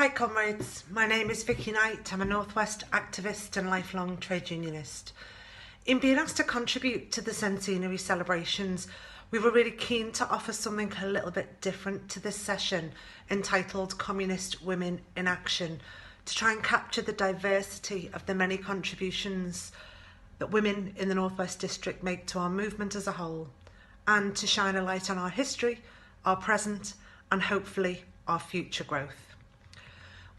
Hi comrades, my name is Vicky Knight. I'm a Northwest activist and lifelong trade unionist. In being asked to contribute to the Centenary celebrations, we were really keen to offer something a little bit different to this session, entitled Communist Women in Action, to try and capture the diversity of the many contributions that women in the Northwest District make to our movement as a whole, and to shine a light on our history, our present, and hopefully our future growth.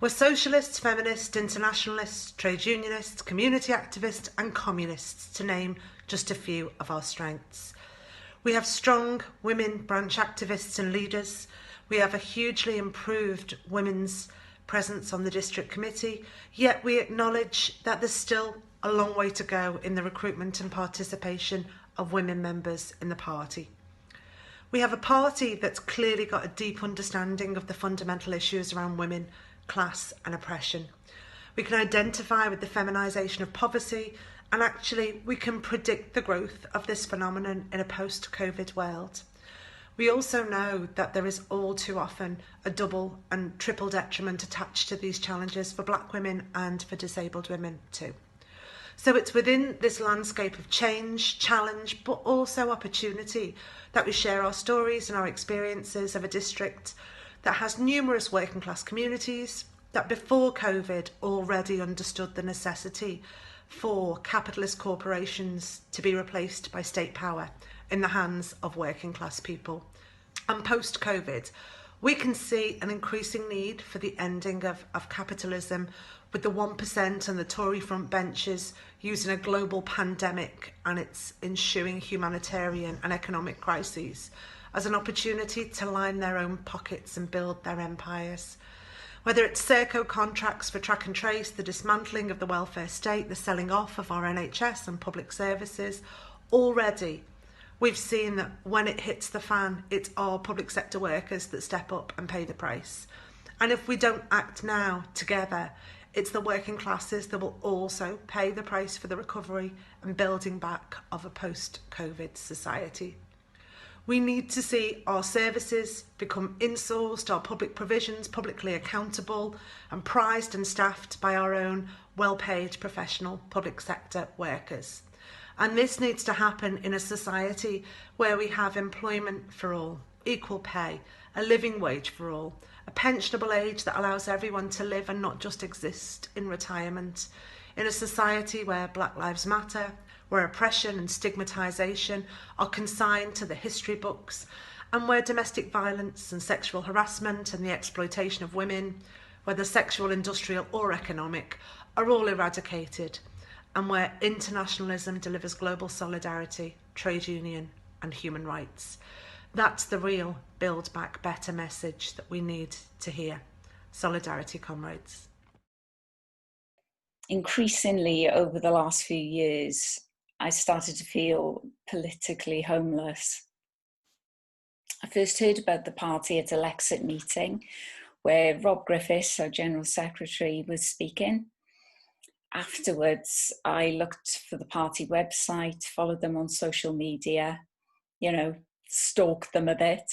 We're socialists, feminists, internationalists, trade unionists, community activists and communists, to name just a few of our strengths. We have strong women branch activists and leaders. We have a hugely improved women's presence on the district committee, yet we acknowledge that there's still a long way to go in the recruitment and participation of women members in the party. We have a party that's clearly got a deep understanding of the fundamental issues around women, class and oppression. We can identify with the feminisation of poverty, and actually we can predict the growth of this phenomenon in a post-COVID world. We also know that there is all too often a double and triple detriment attached to these challenges for Black women and for disabled women too. So it's within this landscape of change, challenge, but also opportunity that we share our stories and our experiences of a district that has numerous working class communities that before COVID already understood the necessity for capitalist corporations to be replaced by state power in the hands of working class people. And post-COVID, we can see an increasing need for the ending of capitalism, with the 1% and the Tory front benches using a global pandemic and its ensuing humanitarian and economic crises as an opportunity to line their own pockets and build their empires. Whether it's Serco contracts for track and trace, the dismantling of the welfare state, the selling off of our NHS and public services, already we've seen that when it hits the fan, it's our public sector workers that step up and pay the price. And if we don't act now together, it's the working classes that will also pay the price for the recovery and building back of a post-COVID society. We need to see our services become insourced, our public provisions publicly accountable and prized and staffed by our own well-paid professional public sector workers. And this needs to happen in a society where we have employment for all, equal pay, a living wage for all, a pensionable age that allows everyone to live and not just exist in retirement, in a society where Black Lives Matter, where oppression and stigmatisation are consigned to the history books, and where domestic violence and sexual harassment and the exploitation of women, whether sexual, industrial or economic, are all eradicated, and where internationalism delivers global solidarity, trade union and human rights. That's the real Build Back Better message that we need to hear. Solidarity, comrades. Increasingly over the last few years, I started to feel politically homeless. I first heard about the party at a Lexit meeting where Rob Griffiths, our General Secretary, was speaking. Afterwards, I looked for the party website, followed them on social media, stalked them a bit.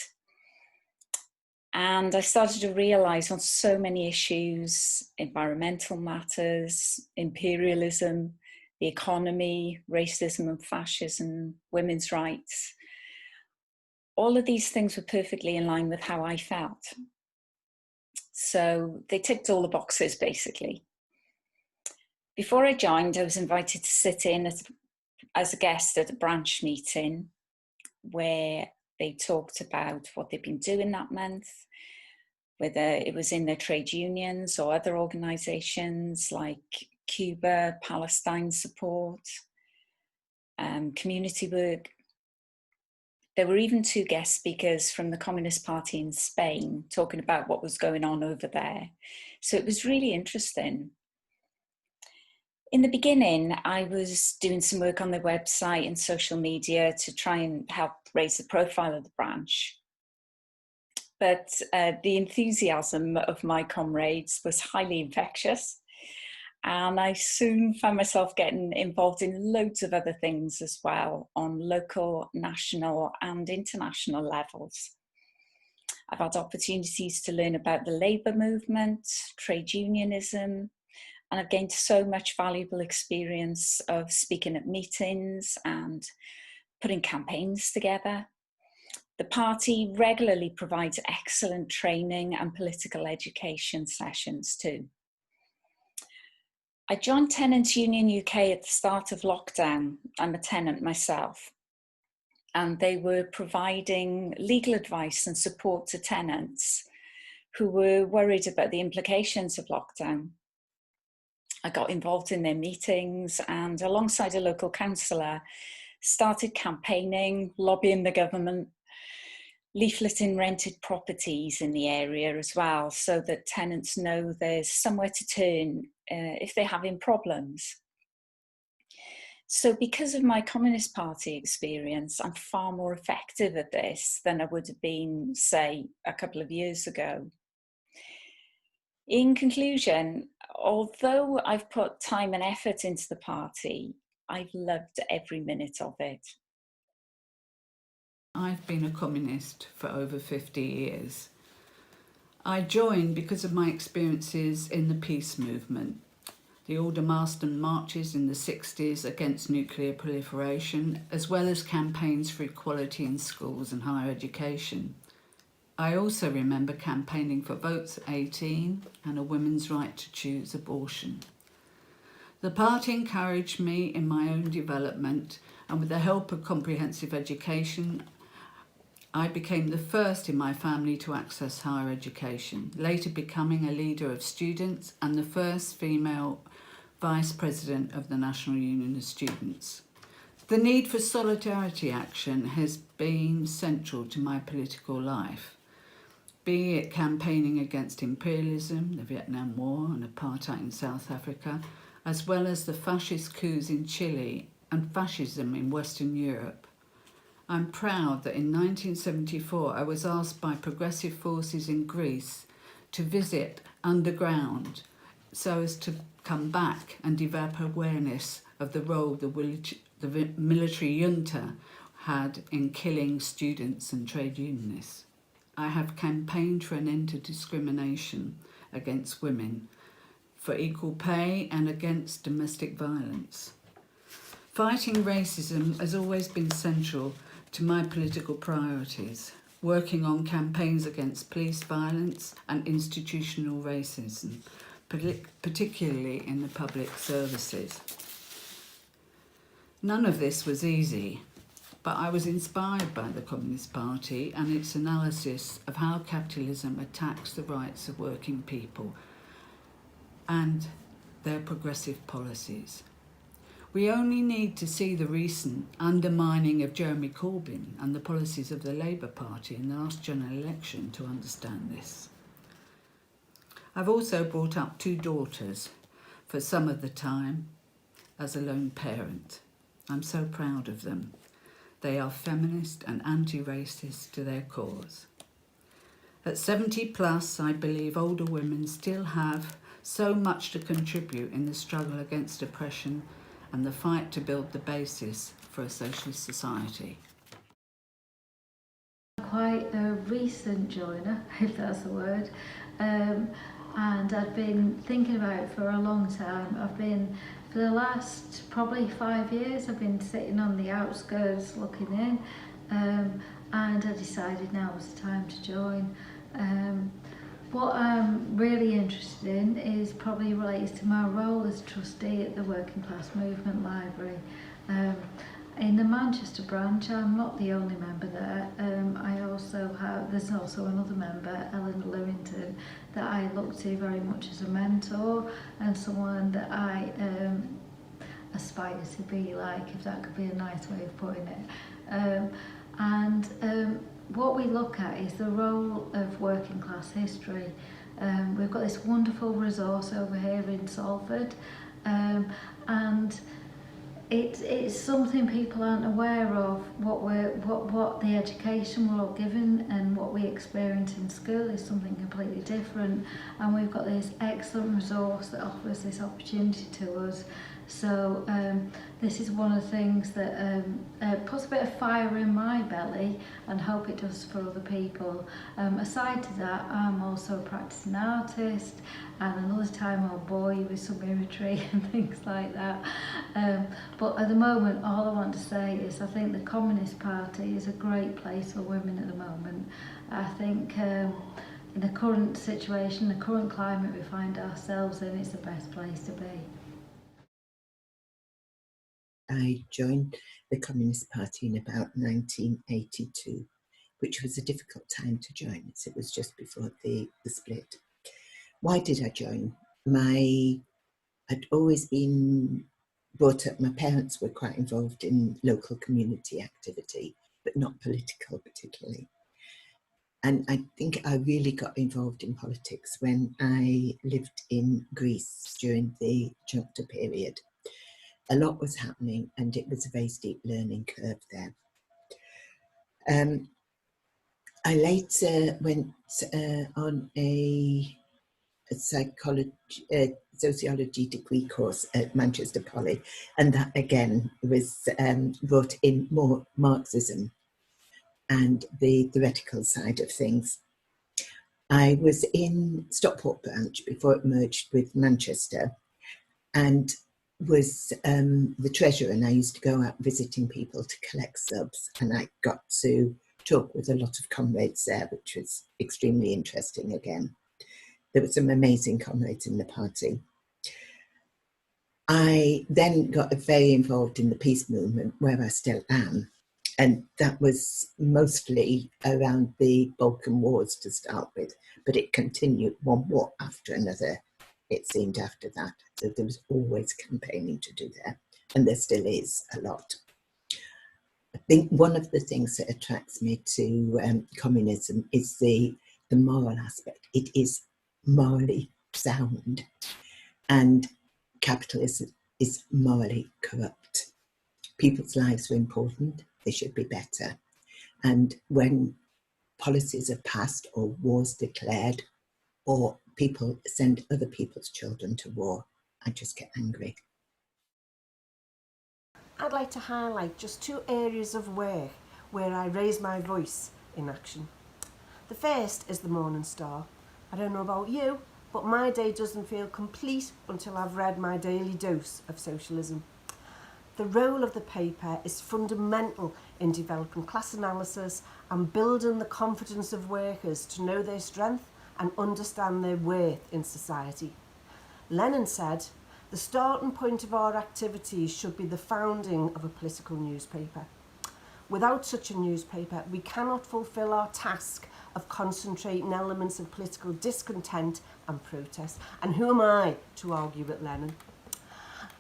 And I started to realise on so many issues, environmental matters, imperialism, the economy, racism and fascism, women's rights, all of these things were perfectly in line with how I felt. So they ticked all the boxes, basically. Before I joined, I was invited to sit in as a guest at a branch meeting where they talked about what they'd been doing that month, whether it was in their trade unions or other organisations like Cuba, Palestine support, community work. There were even 2 guest speakers from the Communist Party in Spain talking about what was going on over there. So it was really interesting. In the beginning, I was doing some work on their website and social media to try and help raise the profile of the branch. But the enthusiasm of my comrades was highly infectious. And I soon found myself getting involved in loads of other things as well on local, national and international levels. I've had opportunities to learn about the labour movement, trade unionism, and I've gained so much valuable experience of speaking at meetings and putting campaigns together. The party regularly provides excellent training and political education sessions too. I joined Tenants Union UK at the start of lockdown. I'm a tenant myself. And they were providing legal advice and support to tenants who were worried about the implications of lockdown. I got involved in their meetings and alongside a local councillor, started campaigning, lobbying the government, leafleting rented properties in the area as well, so that tenants know there's somewhere to turn if they're having problems. So because of my Communist Party experience, I'm far more effective at this than I would have been, say, a couple of years ago. In conclusion, although I've put time and effort into the party, I've loved every minute of it. I've been a communist for over 50 years. I joined because of my experiences in the peace movement, the Aldermaston marches in the 60s against nuclear proliferation, as well as campaigns for equality in schools and higher education. I also remember campaigning for votes at 18 and a women's right to choose abortion. The party encouraged me in my own development, and with the help of comprehensive education, I became the first in my family to access higher education, later becoming a leader of students and the first female Vice President of the National Union of Students. The need for solidarity action has been central to my political life, be it campaigning against imperialism, the Vietnam War and apartheid in South Africa, as well as the fascist coups in Chile and fascism in Western Europe. I'm proud that in 1974 I was asked by progressive forces in Greece to visit underground so as to come back and develop awareness of the role the military junta had in killing students and trade unionists. I have campaigned for an end to discrimination against women, for equal pay and against domestic violence. Fighting racism has always been central to my political priorities, working on campaigns against police violence and institutional racism, particularly in the public services. None of this was easy, but I was inspired by the Communist Party and its analysis of how capitalism attacks the rights of working people and their progressive policies. We only need to see the recent undermining of Jeremy Corbyn and the policies of the Labour Party in the last general election to understand this. I've also brought up 2 daughters for some of the time as a lone parent. I'm so proud of them. They are feminist and anti-racist to their cause. At 70 plus, I believe older women still have so much to contribute in the struggle against oppression and the fight to build the basis for a socialist society. Quite a recent joiner, if that's the word, and I've been thinking about it for a long time. For the last probably 5 years, I've been sitting on the outskirts looking in, and I decided now was the time to join. What I'm really interested in is probably relates to my role as trustee at the Working Class Movement Library. In the Manchester branch, I'm not the only member there. There's also another member, Eleanor Lewington, that I look to very much as a mentor and someone that I aspire to be like, if that could be a nice way of putting it. What we look at is the role of working class history. We've got this wonderful resource over here in Salford, and it's something people aren't aware of. What the education we're all given and what we experience in school is something completely different, and we've got this excellent resource that offers this opportunity to us. So this is one of the things that puts a bit of fire in my belly, and hope it does for other people. Aside to that, I'm also a practicing artist, and another time I'll bore you with some imagery and things like that. But at the moment, all I want to say is I think the Communist Party is a great place for women at the moment. I think in the current situation, the current climate we find ourselves in, it's the best place to be. I joined the Communist Party in about 1982, which was a difficult time to join, as it was just before the split. Why did I join? I'd always been brought up, my parents were quite involved in local community activity, but not political particularly. And I think I really got involved in politics when I lived in Greece during the Junta period. A lot was happening, and it was a very steep learning curve there. I later went on a sociology degree course at Manchester Poly, and that again was brought in more Marxism and the theoretical side of things. I was in Stockport branch before it merged with Manchester, and was the treasurer, and I used to go out visiting people to collect subs, and I got to talk with a lot of comrades there, which was extremely interesting again. There were some amazing comrades in the party. I then got very involved in the peace movement, where I still am, and that was mostly around the Balkan Wars to start with, but it continued one war after another, it seemed, after that. So there was always campaigning to do there, and there still is a lot. I think one of the things that attracts me to communism is the moral aspect. It is morally sound, and capitalism is morally corrupt. People's lives are important, they should be better. And when policies are passed or wars declared, or people send other people's children to war, I just get angry. I'd like to highlight just 2 areas of work where I raise my voice in action. The first is the Morning Star. I don't know about you, but my day doesn't feel complete until I've read my daily dose of socialism. The role of the paper is fundamental in developing class analysis and building the confidence of workers to know their strength and understand their worth in society. Lenin said, "The starting point of our activities should be the founding of a political newspaper. Without such a newspaper, we cannot fulfil our task of concentrating elements of political discontent and protest." And who am I to argue with Lenin?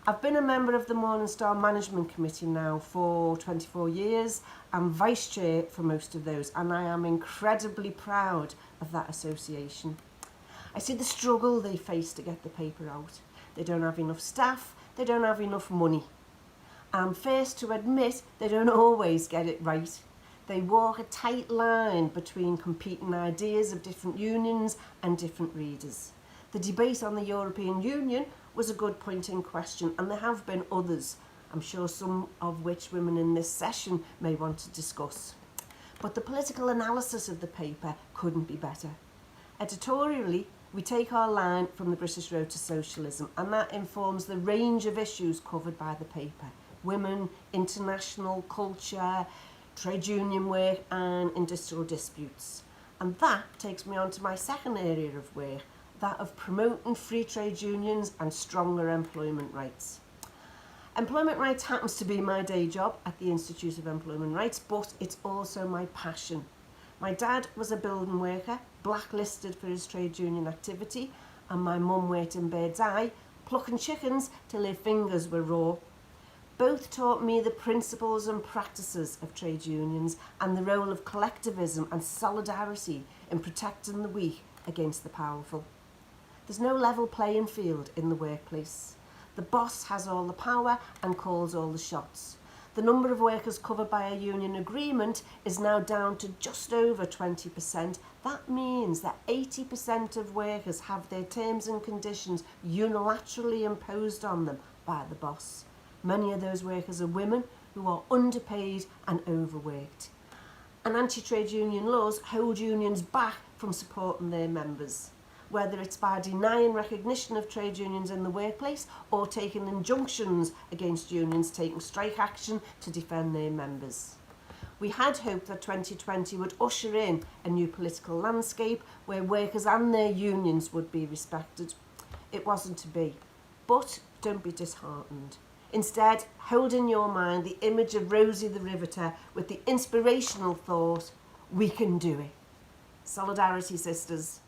I've been a member of the Morning Star Management Committee now for 24 years and vice chair for most of those, and I am incredibly proud of that association. I see the struggle they face to get the paper out. They don't have enough staff, they don't have enough money. I'm first to admit they don't always get it right. They walk a tight line between competing ideas of different unions and different readers. The debate on the European Union was a good point in question, and there have been others, I'm sure some of which women in this session may want to discuss. But the political analysis of the paper couldn't be better. Editorially, we take our line from the British Road to Socialism, and that informs the range of issues covered by the paper: women, international culture, trade union work and industrial disputes. And that takes me on to my second area of work, that of promoting free trade unions and stronger employment rights. Employment rights happens to be my day job at the Institute of Employment Rights, but it's also my passion. My dad was a building worker, blacklisted for his trade union activity, and my mum worked in Bird's Eye, plucking chickens till their fingers were raw. Both taught me the principles and practices of trade unions and the role of collectivism and solidarity in protecting the weak against the powerful. There's no level playing field in the workplace. The boss has all the power and calls all the shots. The number of workers covered by a union agreement is now down to just over 20%. That means that 80% of workers have their terms and conditions unilaterally imposed on them by the boss. Many of those workers are women who are underpaid and overworked. And anti-trade union laws hold unions back from supporting their members, whether it's by denying recognition of trade unions in the workplace or taking injunctions against unions taking strike action to defend their members. We had hoped that 2020 would usher in a new political landscape where workers and their unions would be respected. It wasn't to be, but don't be disheartened. Instead, hold in your mind the image of Rosie the Riveter with the inspirational thought, we can do it. Solidarity, sisters.